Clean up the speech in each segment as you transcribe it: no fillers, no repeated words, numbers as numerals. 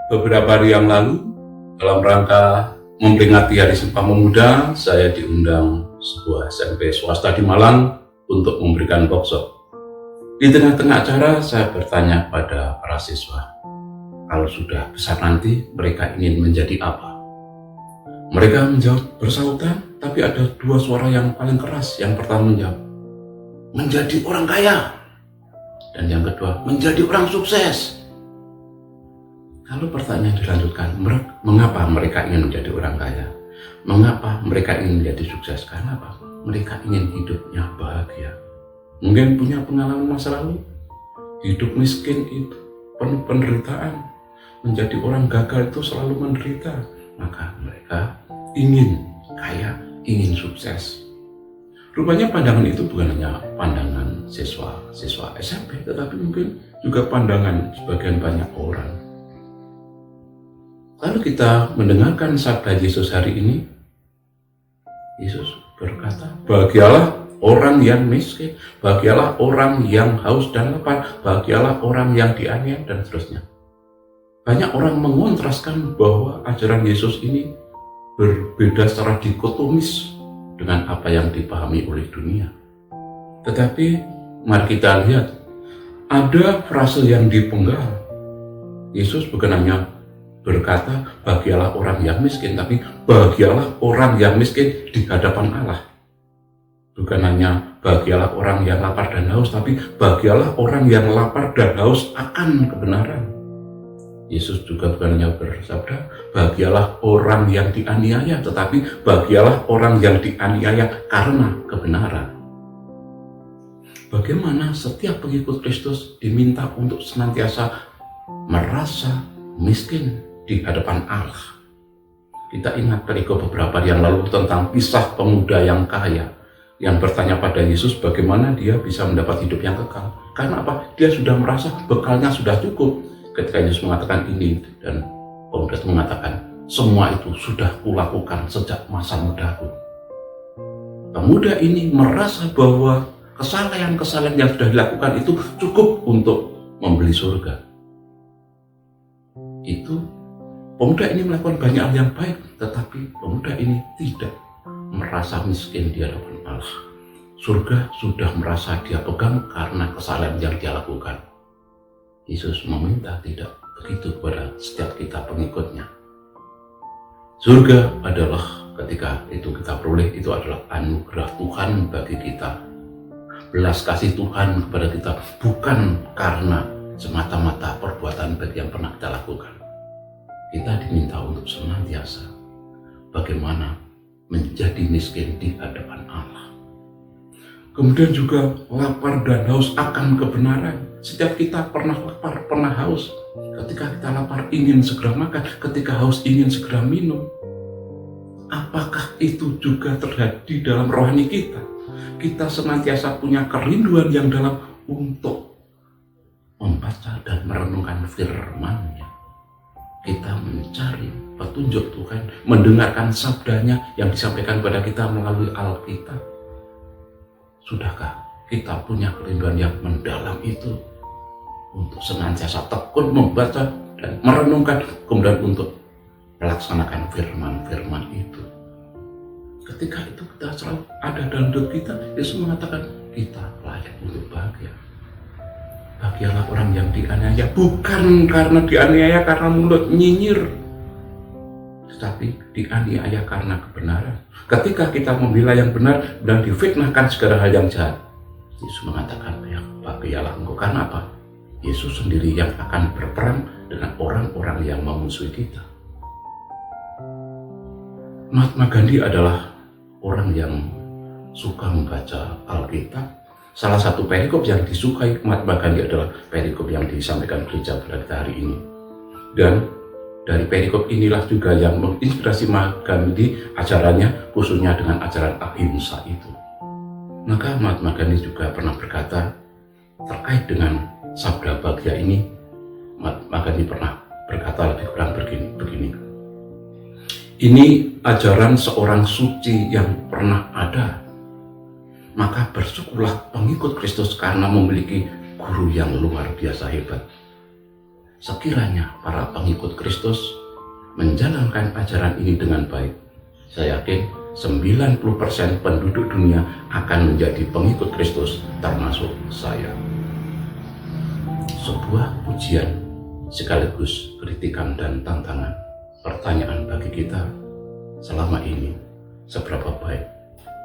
Beberapa hari yang lalu, dalam rangka memperingati Hari Sumpah Pemuda, saya diundang sebuah SMP swasta di Malang untuk memberikan workshop. Di tengah-tengah acara, saya bertanya pada para siswa, kalau sudah besar nanti mereka ingin menjadi apa? Mereka menjawab bersautan, tapi ada dua suara yang paling keras. Yang pertama menjawab, menjadi orang kaya. Dan yang kedua, menjadi orang sukses. Kalau pertanyaan dilanjutkan, mengapa mereka ingin menjadi orang kaya? Mengapa mereka ingin menjadi sukses? Karena apa? Mereka ingin hidupnya bahagia. Mungkin punya pengalaman masa lalu, hidup miskin itu penuh penderitaan. Menjadi orang gagal itu selalu menderita. Maka mereka ingin kaya, ingin sukses. Rupanya pandangan itu bukan hanya pandangan siswa SMP, tetapi mungkin juga pandangan sebagian banyak orang. Lalu kita mendengarkan sabda Yesus hari ini. Yesus berkata, bahagialah orang yang miskin, bahagialah orang yang haus dan lapar, bahagialah orang yang dianiaya, dan seterusnya. Banyak orang mengontraskan bahwa ajaran Yesus ini berbeda secara dikotomis dengan apa yang dipahami oleh dunia. Tetapi mari kita lihat, ada frase yang dipenggal. Yesus bukan hanya berkata, bahagialah orang yang miskin, tapi bahagialah orang yang miskin di hadapan Allah. Bukan hanya bahagialah orang yang lapar dan haus, tapi bahagialah orang yang lapar dan haus akan kebenaran. Yesus juga bukan hanya bersabda, bahagialah orang yang dianiaya, tetapi bahagialah orang yang dianiaya karena kebenaran. Bagaimana setiap pengikut Kristus diminta untuk senantiasa merasa miskin di hadapan Allah. Kita ingat perikop beberapa hari yang lalu tentang kisah pemuda yang kaya yang bertanya pada Yesus bagaimana dia bisa mendapat hidup yang kekal. Karena apa? Dia sudah merasa bekalnya sudah cukup. Ketika Yesus mengatakan ini, dan pemuda itu mengatakan, semua itu sudah kulakukan sejak masa mudaku. Pemuda ini merasa bahwa kesalahan-kesalahan yang sudah dilakukan itu cukup untuk membeli surga. Pemuda ini melakukan banyak hal yang baik, tetapi pemuda ini tidak merasa miskin di hadapan Allah. Surga sudah merasa dia pegang karena kesalahan yang dia lakukan. Yesus meminta tidak begitu kepada setiap kita pengikutnya. Surga adalah ketika itu kita peroleh, itu adalah anugerah Tuhan bagi kita. Belas kasih Tuhan kepada kita bukan karena semata-mata perbuatan baik yang pernah kita lakukan. Kita diminta untuk senantiasa bagaimana menjadi miskin di hadapan Allah. Kemudian juga lapar dan haus akan kebenaran. Setiap kita pernah lapar, pernah haus. Ketika kita lapar ingin segera makan, ketika haus ingin segera minum. Apakah itu juga terjadi dalam rohani kita? Kita senantiasa punya kerinduan yang dalam untuk membaca dan merenungkan firman-Nya. Kita mencari petunjuk Tuhan, mendengarkan sabdanya yang disampaikan kepada kita melalui Alkitab. Sudahkah kita punya kerinduan yang mendalam itu untuk senantiasa tekun membaca dan merenungkan, kemudian untuk melaksanakan firman-firman itu? Ketika itu kita selalu ada dalam hidup kita, Yesus mengatakan kita layak untuk bahagia. Bahagialah orang yang dianiaya, bukan karena dianiaya karena mulut nyinyir, tetapi dianiaya karena kebenaran. Ketika kita membela yang benar dan difitnahkan segala hal yang jahat, Yesus mengatakan, ya bahagialah engkau. Karena apa? Yesus sendiri yang akan berperang dengan orang-orang yang memusuhi kita. Mahatma Gandhi adalah orang yang suka membaca Alkitab. Salah satu perikop yang disukai Mahatma Gandhi adalah perikop yang disampaikan gereja pada kita hari ini. Dan dari perikop inilah juga yang menginspirasi Mahatma Gandhi ajarannya, khususnya dengan ajaran ahimsa itu. Maka Mahatma Gandhi juga pernah berkata terkait dengan sabda bahagia ini. Mahatma Gandhi pernah berkata lebih kurang begini. Ini ajaran seorang suci yang pernah ada. Maka bersyukurlah pengikut Kristus karena memiliki guru yang luar biasa hebat. Sekiranya para pengikut Kristus menjalankan ajaran ini dengan baik, saya yakin 90% penduduk dunia akan menjadi pengikut Kristus, termasuk saya. Sebuah pujian sekaligus kritikan dan tantangan. Pertanyaan bagi kita selama ini, seberapa baik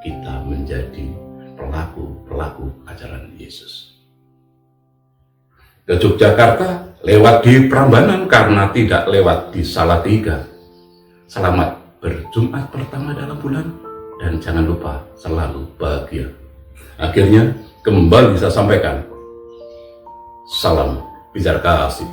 kita menjadi pelaku ajaran Yesus. Ke Yogyakarta lewat di Prambanan karena tidak lewat di Salatiga. Selamat berjumat pertama dalam bulan dan jangan lupa selalu bahagia. Akhirnya kembali saya sampaikan, salam bicara kasih.